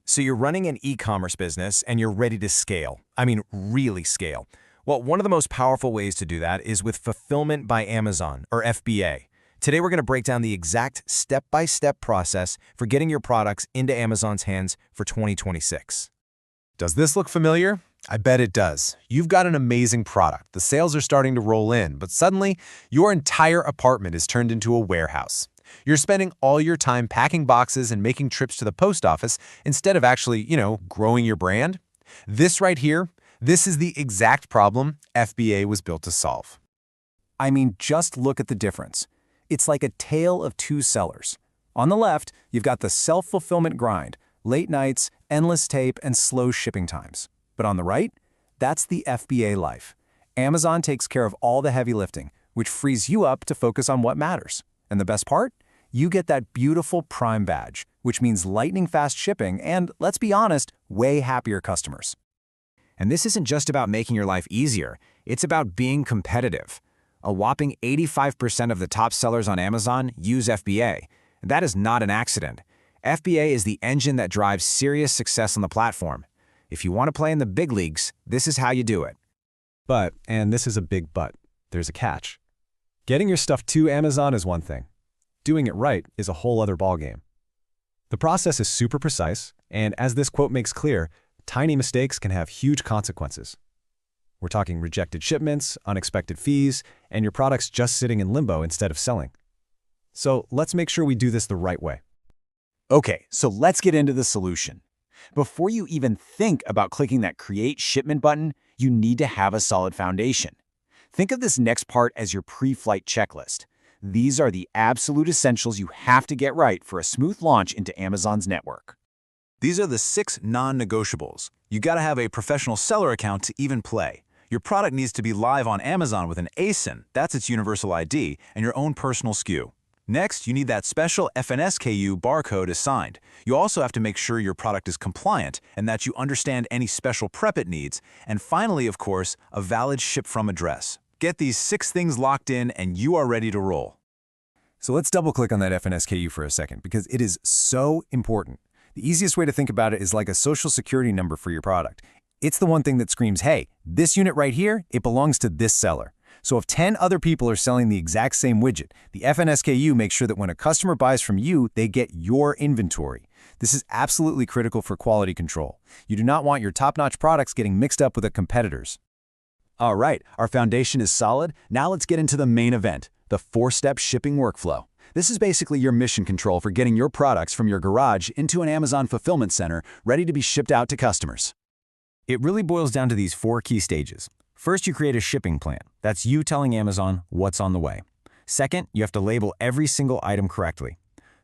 So you're running an e-commerce business and you're ready to scale. I mean, really scale. Well, one of the most powerful ways to do that is with Fulfillment by Amazon, or FBA. Today, we're going to break down the exact step-by-step process for getting your products into Amazon's hands for 2026. Does this look familiar? I bet it does. You've got an amazing product. The sales are starting to roll in, but suddenly, your entire apartment is turned into a warehouse. You're spending all your time packing boxes and making trips to the post office instead of actually, growing your brand. This right here, this is the exact problem FBA was built to solve. I mean, just look at the difference. It's like a tale of two sellers. On the left, you've got the self-fulfillment grind, late nights, endless tape, and slow shipping times. But on the right, that's the FBA life. Amazon takes care of all the heavy lifting, which frees you up to focus on what matters. And the best part? You get that beautiful Prime badge, which means lightning-fast shipping and, let's be honest, way happier customers. And this isn't just about making your life easier, it's about being competitive. A whopping 85% of the top sellers on Amazon use FBA. And that is not an accident. FBA is the engine that drives serious success on the platform. If you want to play in the big leagues, this is how you do it. But, and this is a big but, there's a catch. Getting your stuff to Amazon is one thing. Doing it right is a whole other ballgame. The process is super precise, and as this quote makes clear, tiny mistakes can have huge consequences. We're talking rejected shipments, unexpected fees, and your product's just sitting in limbo instead of selling. So let's make sure we do this the right way. Okay, so let's get into the solution. Before you even think about clicking that Create Shipment button, you need to have a solid foundation. Think of this next part as your pre-flight checklist. These are the absolute essentials you have to get right for a smooth launch into Amazon's network. These are the 6 non-negotiables. You gotta have a professional seller account to even play. Your product needs to be live on Amazon with an ASIN, that's its universal ID, and your own personal SKU. Next, you need that special FNSKU barcode assigned. You also have to make sure your product is compliant and that you understand any special prep it needs. And finally, of course, a valid ship-from address. Get these 6 things locked in and you are ready to roll. So let's double-click on that FNSKU for a second because it is so important. The easiest way to think about it is like a social security number for your product. It's the one thing that screams, hey, this unit right here, it belongs to this seller. So if 10 other people are selling the exact same widget, the FNSKU makes sure that when a customer buys from you, they get your inventory. This is absolutely critical for quality control. You do not want your top-notch products getting mixed up with a competitor's. All right, our foundation is solid. Now let's get into the main event, the 4-step shipping workflow. This is basically your mission control for getting your products from your garage into an Amazon fulfillment center ready to be shipped out to customers. It really boils down to these 4 key stages. First, you create a shipping plan. That's you telling Amazon what's on the way. Second, you have to label every single item correctly.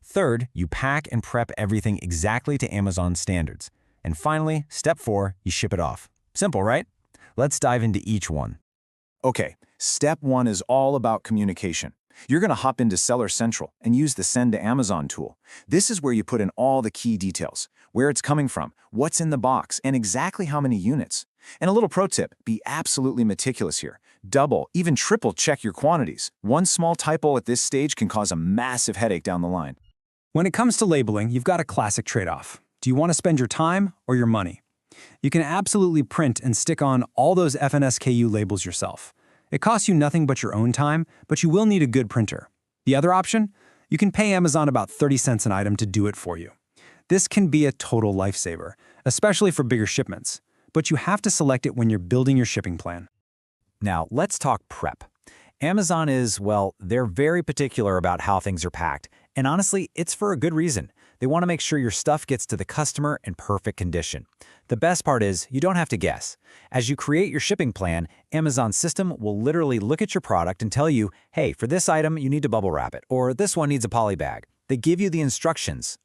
Third, you pack and prep everything exactly to Amazon standards. And finally, step 4, you ship it off. Simple, right? Let's dive into each one. Okay, step 1 is all about communication. You're going to hop into Seller Central and use the Send to Amazon tool. This is where you put in all the key details, where it's coming from, what's in the box, and exactly how many units. And a little pro tip, be absolutely meticulous here. Double, even triple check your quantities. One small typo at this stage can cause a massive headache down the line. When it comes to labeling, you've got a classic trade-off. Do you want to spend your time or your money? You can absolutely print and stick on all those FNSKU labels yourself. It costs you nothing but your own time, but you will need a good printer. The other option? You can pay Amazon about 30 cents an item to do it for you. This can be a total lifesaver, especially for bigger shipments. But you have to select it when you're building your shipping plan. Now, let's talk prep. Amazon is, well, they're very particular about how things are packed. And honestly, it's for a good reason. They want to make sure your stuff gets to the customer in perfect condition. The best part is you don't have to guess. As you create your shipping plan, Amazon's system will literally look at your product and tell you, hey, for this item, you need to bubble wrap it, or this one needs a poly bag. They give you the instructions.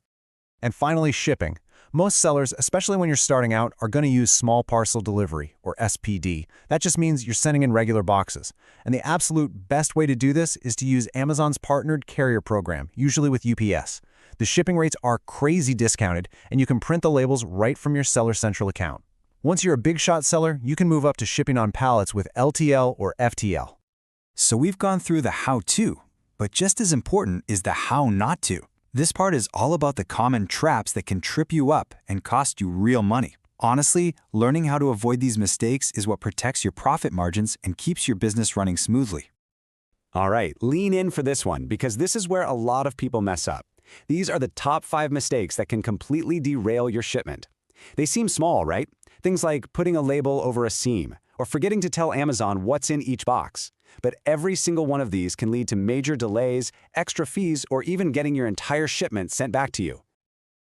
And finally, shipping. Most sellers, especially when you're starting out, are going to use small parcel delivery, or SPD. That just means you're sending in regular boxes. And the absolute best way to do this is to use Amazon's partnered carrier program, usually with UPS. The shipping rates are crazy discounted, and you can print the labels right from your Seller Central account. Once you're a big shot seller, you can move up to shipping on pallets with LTL or FTL. So we've gone through the how-to, but just as important is the how not to. This part is all about the common traps that can trip you up and cost you real money. Honestly, learning how to avoid these mistakes is what protects your profit margins and keeps your business running smoothly. All right, lean in for this one because this is where a lot of people mess up. These are the top 5 mistakes that can completely derail your shipment. They seem small, right? Things like putting a label over a seam or forgetting to tell Amazon what's in each box. But every single one of these can lead to major delays, extra fees, or even getting your entire shipment sent back to you.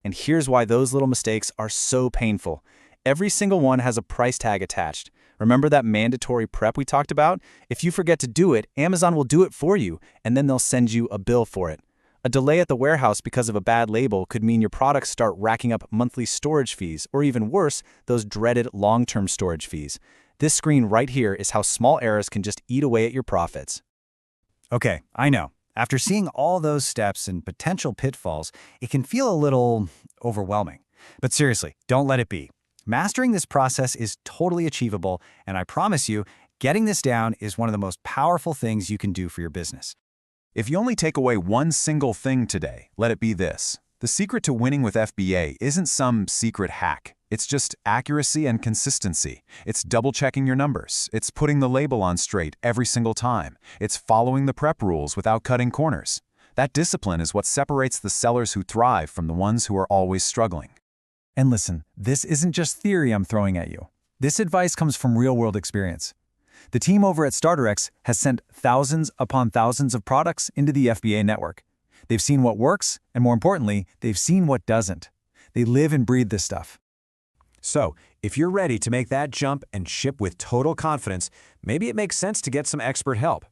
And here's why those little mistakes are so painful. Every single one has a price tag attached. Remember that mandatory prep we talked about? If you forget to do it, Amazon will do it for you, and then they'll send you a bill for it. A delay at the warehouse because of a bad label could mean your products start racking up monthly storage fees, or even worse, those dreaded long-term storage fees. This screen right here is how small errors can just eat away at your profits. Okay, I know. After seeing all those steps and potential pitfalls, it can feel a little overwhelming. But seriously, don't let it be. Mastering this process is totally achievable, and I promise you, getting this down is one of the most powerful things you can do for your business. If you only take away one single thing today, let it be this. The secret to winning with FBA isn't some secret hack. It's just accuracy and consistency. It's double-checking your numbers. It's putting the label on straight every single time. It's following the prep rules without cutting corners. That discipline is what separates the sellers who thrive from the ones who are always struggling. And listen, this isn't just theory I'm throwing at you. This advice comes from real-world experience. The team over at StarterX has sent thousands upon thousands of products into the FBA network. They've seen what works, and more importantly, they've seen what doesn't. They live and breathe this stuff. So, if you're ready to make that jump and ship with total confidence, maybe it makes sense to get some expert help.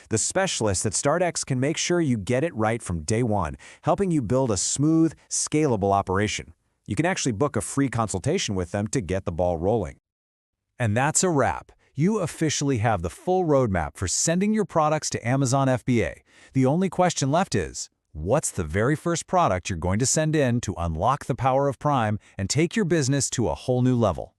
The specialists at StarterX can make sure you get it right from day one, helping you build a smooth, scalable operation. You can actually book a free consultation with them to get the ball rolling. And that's a wrap. You officially have the full roadmap for sending your products to Amazon FBA. The only question left is, what's the very first product you're going to send in to unlock the power of Prime and take your business to a whole new level?